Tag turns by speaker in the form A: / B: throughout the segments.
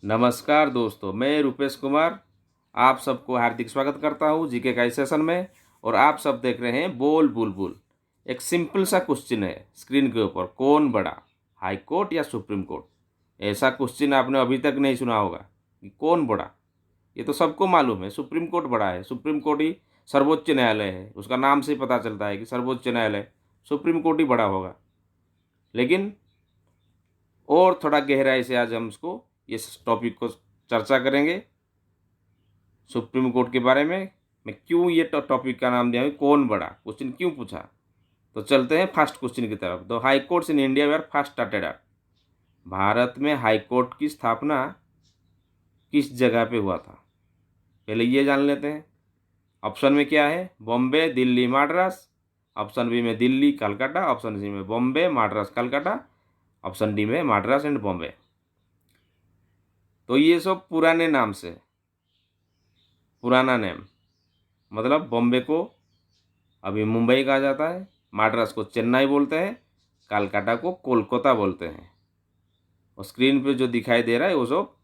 A: नमस्कार दोस्तों, मैं रुपेश कुमार आप सबको हार्दिक स्वागत करता हूँ जीके का इस सेशन में। और आप सब देख रहे हैं बोल बुलबुल। एक सिंपल सा क्वेश्चन है स्क्रीन के ऊपर, कौन बड़ा, हाई कोर्ट या सुप्रीम कोर्ट? ऐसा क्वेश्चन आपने अभी तक नहीं सुना होगा कि कौन बड़ा। ये तो सबको मालूम है, सुप्रीम कोर्ट बड़ा है। सुप्रीम कोर्ट ही सर्वोच्च न्यायालय है, उसका नाम से ही पता चलता है कि सर्वोच्च न्यायालय सुप्रीम कोर्ट ही बड़ा होगा। लेकिन और थोड़ा गहराई से आज हम इसको इस टॉपिक को चर्चा करेंगे, सुप्रीम कोर्ट के बारे में। मैं क्यों ये टॉपिक का नाम दिया है कौन बड़ा, क्वेश्चन क्यों पूछा। तो चलते हैं फर्स्ट क्वेश्चन की तरफ। The high courts in India were first started at. Bharat में हाई कोर्ट की स्थापना किस जगह पे हुआ था, पहले ये जान लेते हैं। ऑप्शन में क्या है, बॉम्बे, दिल्ली, मद्रास। ऑप्शन बी में दिल्ली, कलकत्ता। ऑप्शन सी में बॉम्बे, मद्रास, कलकत्ता। ऑप्शन डी में मद्रास एंड बॉम्बे। तो ये सब पुराने नाम से, पुराना नेम, मतलब बॉम्बे को अभी मुंबई कहा जाता है, मद्रास को चेन्नई बोलते हैं, कलकत्ता को कोलकाता बोलते हैं। और स्क्रीन पे जो दिखाई दे रहा है वो सब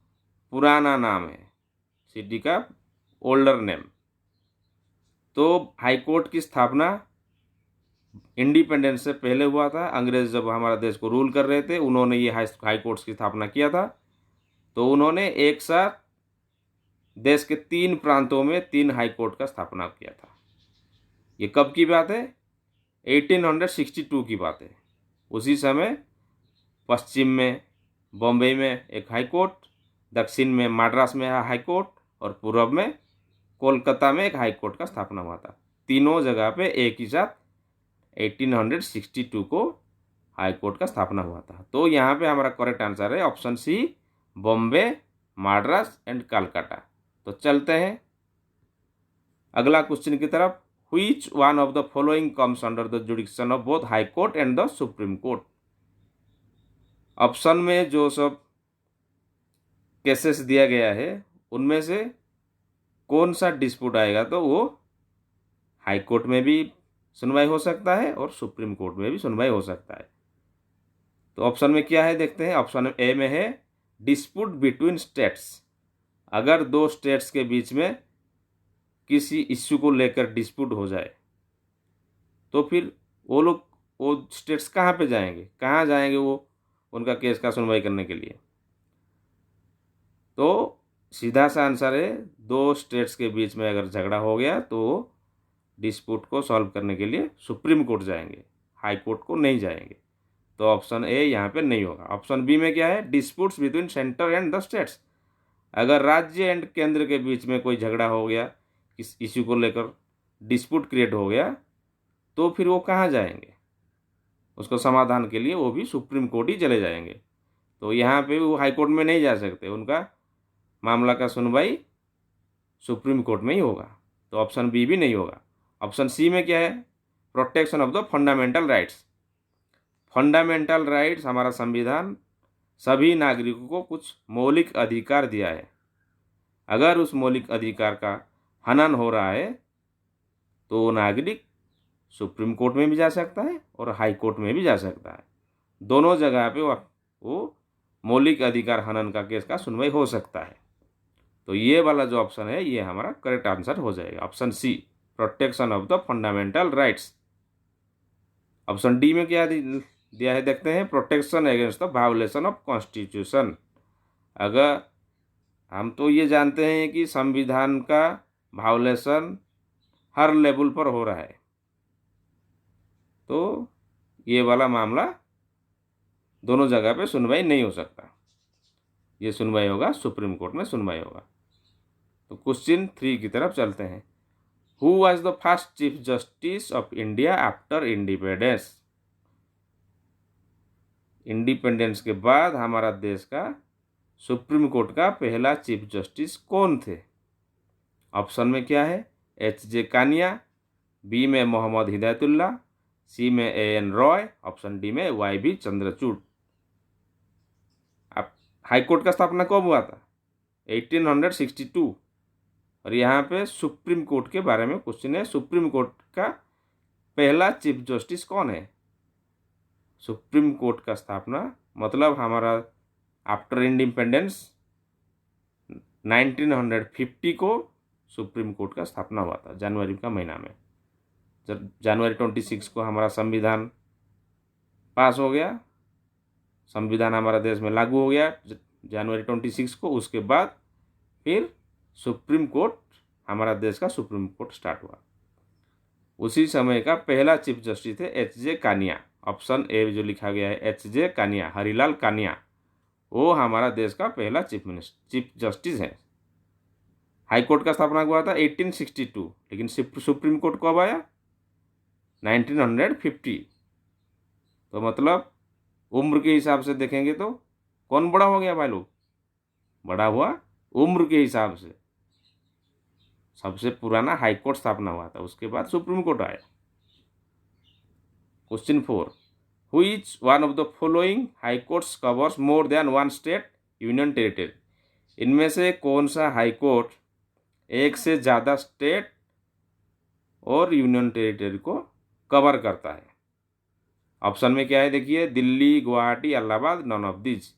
A: पुराना नाम है, सिटी का ओल्डर नेम। तो हाई कोर्ट की स्थापना इंडिपेंडेंस से पहले हुआ था। अंग्रेज जब हमारा देश को रूल कर रहे थे, उन्होंने ये हाई कोर्ट्स की स्थापना किया था। तो उन्होंने एक साथ देश के 3 प्रांतों में 3 हाई कोर्ट का स्थापना किया था। ये कब की बात है, 1862 की बात है। उसी समय पश्चिम में बॉम्बे में एक हाई कोर्ट, दक्षिण में मद्रास में हाई कोर्ट और पूर्व में कोलकाता में एक हाई कोर्ट का स्थापना हुआ था। तीनों जगह पे एक ही साथ 1862 को हाई कोर्ट का स्थापना हुआ था। तो यहाँ पे हमारा करेक्ट आंसर है option C, Bombay, Madras and Calcutta. तो चलते हैं अगला क्वेश्चन की तरफ। Which one of the following comes under the jurisdiction of both High Court and the Supreme Court? Option में जो सब केसेस दिया गया है उनमें से कौन सा डिस्प्यूट आएगा, तो वो हाई कोर्ट में भी सुनवाई हो सकता है और सुप्रीम कोर्ट में भी सुनवाई हो सकता है। तो ऑप्शन में क्या है देखते हैं। ऑप्शन ए में है डिस्प्यूट बिटवीन स्टेट्स। अगर 2 स्टेट्स के बीच में किसी इश्यू को लेकर डिस्प्यूट हो जाए तो फिर वो स्टेट्स कहाँ पे जाएंगे, कहाँ जाएंगे वो उनका केस का सुनवाई करने के लिए। तो सीधा सा आंसर है 2 स्टेट्स के बीच में अगर झगड़ा हो गया तो डिस्प्यूट को सॉल्व करने के लिए सुप्रीम कोर्ट जाएंगे, हाई कोर्ट को नहीं जाएंगे। तो ऑप्शन ए यहाँ पे नहीं होगा। ऑप्शन बी में क्या है, disputes between centre and the states. अगर राज्य एंड केंद्र के बीच में कोई झगड़ा हो गया, किस इश्यू को लेकर डिस्प्यूट क्रिएट हो गया, तो फिर वो कहाँ जाएंगे, उसको समाधान के लिए वो भी सुप्रीम कोर्ट ही चले जाएंगे। तो यहाँ पे वो हाई कोर्ट में नहीं जा सकते, उनका मामला का सुनवाई सुप्रीम कोर्ट में ही होगा। तो ऑप्शन बी भी नहीं होगा। ऑप्शन सी में क्या है, protection of the fundamental rights. Fundamental rights, हमारा संविधान सभी नागरिकों को कुछ मौलिक अधिकार दिया है। अगर उस मौलिक अधिकार का हनन हो रहा है तो वो नागरिक सुप्रीम कोर्ट में भी जा सकता है और हाई कोर्ट में भी जा सकता है। दोनों जगह पे वो मौलिक अधिकार हनन का केस का सुनवाई हो सकता है। तो ये वाला जो ऑप्शन है ये हमारा करेक्ट आंसर हो जाएगा, option C, protection of the fundamental rights. Option D में क्या दिया है देखते हैं, protection against the violation of constitution. अगर हम तो ये जानते हैं कि संविधान का वायोलेशन हर लेवल पर हो रहा है, तो ये वाला मामला दोनों जगह पे सुनवाई नहीं हो सकता, ये सुनवाई होगा सुप्रीम कोर्ट में सुनवाई होगा। तो क्वेश्चन 3 की तरफ चलते हैं। Who was the first chief justice of India after independence? Independence के बाद हमारा देश का सुप्रीम कोर्ट का पहला चीफ जस्टिस कौन थे? ऑप्शन में क्या है, एच.जे. कानिया, बी में मोहम्मद हिदायतुल्ला, सी में ए.एन. रॉय, ऑप्शन डी में वाई.बी. चंद्रचूड़। अब हाई कोर्ट का स्थापना कब हुआ था, 1862। और यहाँ पे सुप्रीम कोर्ट के बारे में क्वेश्चन है, सुप्रीम कोर्ट का पहला चीफ जस्टिस कौन है? सुप्रीम कोर्ट का स्थापना मतलब हमारा आफ्टर इंडिपेंडेंस 1950 को सुप्रीम कोर्ट का स्थापना हुआ था, जनवरी का महीना में। जब जनवरी 26 को हमारा संविधान पास हो गया, संविधान हमारा देश में लागू हो गया जनवरी 26 को। उसके बाद फिर सुप्रीम कोर्ट, हमारा देश का सुप्रीम कोर्ट स्टार्ट हुआ। उसी समय का पहला चीफ जस्टिस थे एच.जे. कानिया। ऑप्शन ए जो लिखा गया है एच.जे. कानिया, हरिलाल कानिया, वो हमारा देश का पहला चीफ जस्टिस है। हाई कोर्ट का स्थापना हुआ था 1862, लेकिन सुप्रीम कोर्ट कब आया? 1950। तो मतलब उम्र के हिसाब से देखेंगे तो कौन बड़ा हो गया भाई लोग? बड़ा हुआ उम्र के हिसाब से। सबसे पुराना हाई कोर्ट स्थापना हुआ था, उसके बाद सुप्रीम कोर्ट आया। Question 4, which one of the following high courts covers more than one state union territory? इनमें से कौन सा हाई कोर्ट एक से ज़्यादा स्टेट और यूनियन टेरिटरी को कवर करता है? ऑप्शन में क्या है देखिए, Delhi, Guwahati, Allahabad, none of this.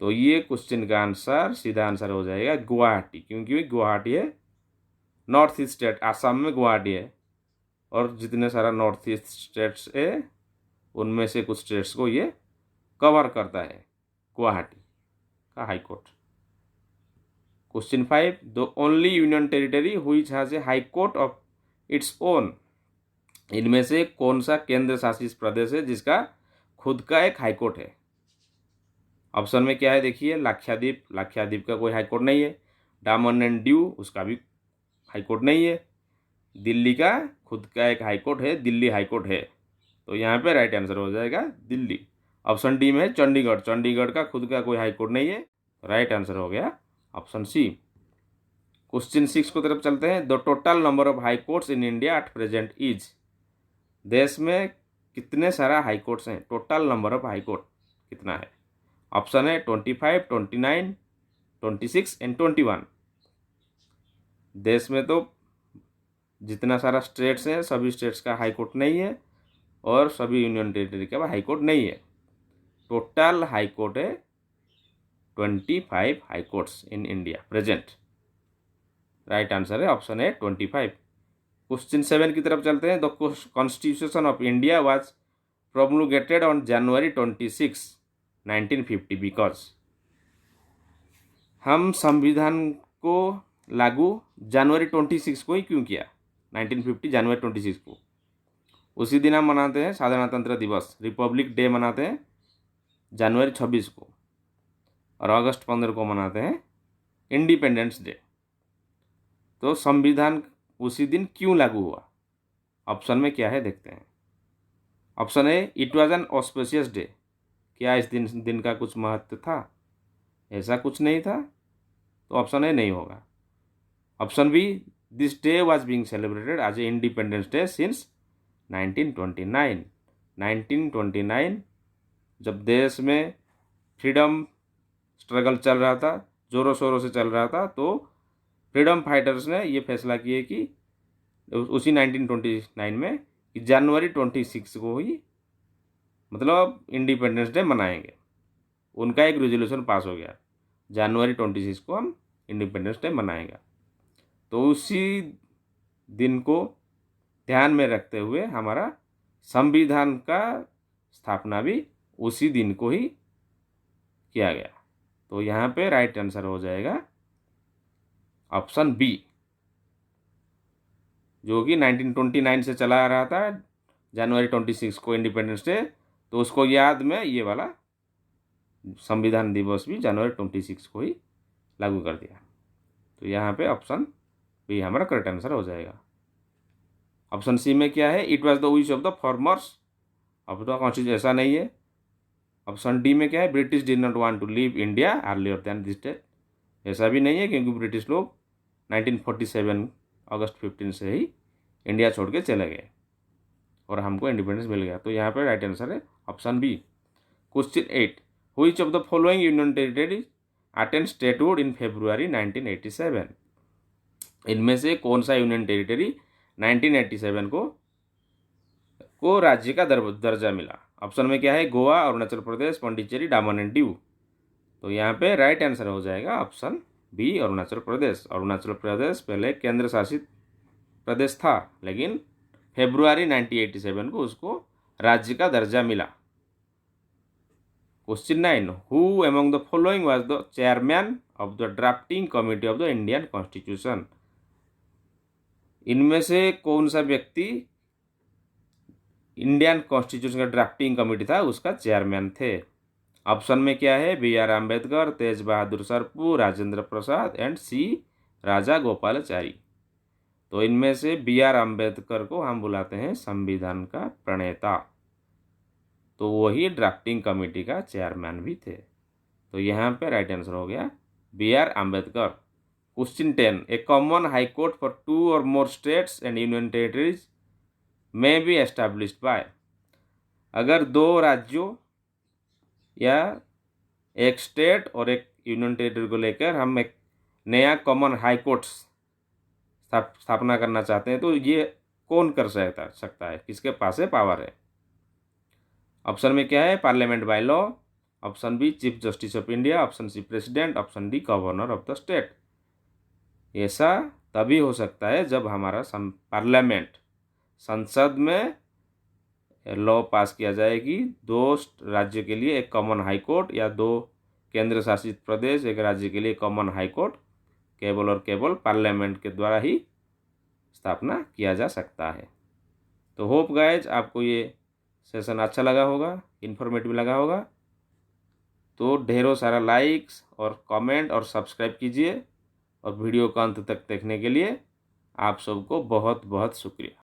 A: तो ये क्वेश्चन का आंसर, सीधा आंसर हो जाएगा गुवाहाटी, क्योंकि गुवाहाटी है नॉर्थ ईस्ट स्टेट, आसाम में गुवाहाटी है, और जितने सारा नॉर्थ ईस्ट स्टेट्स है उनमें से कुछ स्टेट्स को ये कवर करता है, गुवाहाटी का high court. Question 5, the only union territory which has a high court of its own? इनमें से कौन सा केंद्र शासित प्रदेश है जिसका खुद का एक हाई कोर्ट है? ऑप्शन में क्या है देखिए, लाक्षाद्वीप, लाक्षाद्वीप का कोई हाई कोर्ट नहीं है। डामन एंड ड्यू, उसका भी हाई कोर्ट नहीं है। दिल्ली का खुद का एक हाई कोर्ट है, दिल्ली हाई कोर्ट है। तो यहाँ पे राइट आंसर हो जाएगा दिल्ली। ऑप्शन डी में है चंडीगढ़, चंडीगढ़ का खुद का कोई हाई कोर्ट नहीं है। राइट आंसर हो गया ऑप्शन सी। क्वेश्चन 6 को तरफ चलते हैं। The total number of high courts in India at present is? देश में कितने सारा हाई कोर्ट्स हैं? Total number of high court कितना है? ऑप्शन है 25, 29, 26 एंड 21। देश में तो जितना सारा स्टेट्स हैं सभी स्टेट्स का हाई कोर्ट नहीं है, और सभी यूनियन टेरिटरी का हाई कोर्ट नहीं है। टोटल हाई कोर्ट है 25 high courts in India present. Right answer है ऑप्शन है 25। क्वेश्चन 7 की तरफ चलते हैं। The constitution of India was promulgated on January 26, 1950 because? हम संविधान को लागू जनवरी 26 को ही क्यों किया? 1950 जनवरी 26 को। उसी दिन हम मनाते हैं साधारणतंत्र दिवस, रिपब्लिक डे मनाते हैं जनवरी 26 को, और अगस्त 15 को मनाते हैं इंडिपेंडेंस डे। तो संविधान उसी दिन क्यों लागू हुआ? ऑप्शन में क्या है देखते हैं। Option A, it was an auspicious day. क्या इस दिन का कुछ महत्व था? ऐसा कुछ नहीं था, तो ऑप्शन ए नहीं होगा। Option B, this day was being celebrated as a independence day since 1929। 1929 जब देश में फ्रीडम स्ट्रगल चल रहा था, ज़ोरों शोरों से चल रहा था, तो फ्रीडम फाइटर्स ने ये फैसला किए कि उसी 1929 में कि जनवरी 26 को ही मतलब इंडिपेंडेंस डे मनाएंगे। उनका एक रेजोल्यूशन पास हो गया, जनवरी 26 को हम इंडिपेंडेंस डे मनाएंगे। तो उसी दिन को ध्यान में रखते हुए हमारा संविधान का स्थापना भी उसी दिन को ही किया गया। तो यहाँ पे राइट आंसर हो जाएगा ऑप्शन बी, जो कि 1929 से चला आ रहा था जनवरी 26 को इंडिपेंडेंस डे, तो उसको याद में ये वाला संविधान दिवस भी जनवरी 26 को ही लागू कर दिया। तो यहाँ पे ऑप्शन बी हमारा करेक्ट आंसर हो जाएगा। ऑप्शन सी में क्या है, it was the wish of the farmers of the constitution, ऐसा नहीं है। ऑप्शन डी में क्या है, British did not want to leave India earlier than this date, ऐसा भी नहीं है, क्योंकि ब्रिटिश लोग 1947 अगस्त 15 से ही इंडिया छोड़ के चले गए और हमको इंडिपेंडेंस मिल गया। तो यहाँ पर राइट आंसर है option B. Question 8, which of the following union territory attained statehood in February 1987? इनमें से कौन सा यूनियन टेरिटरी 1987 को राज्य का दर्जा मिला? ऑप्शन में क्या है, गोवा, अरुणाचल प्रदेश, पांडिचेरी, डामन एंड दीव। तो यहाँ पे राइट आंसर हो जाएगा ऑप्शन बी, अरुणाचल प्रदेश। अरुणाचल प्रदेश पहले केंद्र शासित प्रदेश था, लेकिन फरवरी 1987 को उसको राज्य का दर्जा मिला। Question 9, who among the following was the chairman of the drafting committee of the Indian constitution? इनमें से कौन सा व्यक्ति इंडियन कॉन्स्टिट्यूशन का ड्राफ्टिंग कमेटी था उसका चेयरमैन थे? ऑप्शन में क्या है? बी आर अम्बेडकर, तेज बहादुर सरपू, राजेंद्र प्रसाद एंड सी राजा गोपालाचारी। तो इनमें से बी आर अम्बेडकर को हम बुलाते हैं संविधान का प्रणेता, तो वही ड्राफ्टिंग कमेटी का चेयरमैन भी थे। तो यहाँ पे राइट आंसर हो गया B R Ambedkar. Question 10, a common high court for 2 और more states and union territories में बी एस्टैब्लिश्ड बाय। अगर 2 राज्यों या एक स्टेट और एक यूनियन टेरिटरी को लेकर हम एक नया कॉमन हाई कोर्ट स्थापना करना चाहते हैं, तो ये कौन कर सकता है, किसके पास है पावर है? ऑप्शन में क्या है? Parliament by law, option B chief justice of India, option C president, option D governor of the state. ऐसा तभी हो सकता है जब हमारा पार्लियामेंट, संसद में लॉ पास किया जाए कि 2 राज्य के लिए एक कॉमन हाई कोर्ट या 2 केंद्र शासित प्रदेश एक राज्य के लिए कॉमन हाई कोर्ट केवल और केवल पार्लियामेंट के द्वारा ही स्थापना किया जा सकता है। तो होप गाइज आपको ये सेशन अच्छा लगा होगा, इन्फॉर्मेटिव लगा होगा। तो ढेरों सारा लाइक्स और कमेंट और सब्सक्राइब कीजिए, और वीडियो को अंत तक देखने के लिए आप सबको बहुत बहुत शुक्रिया।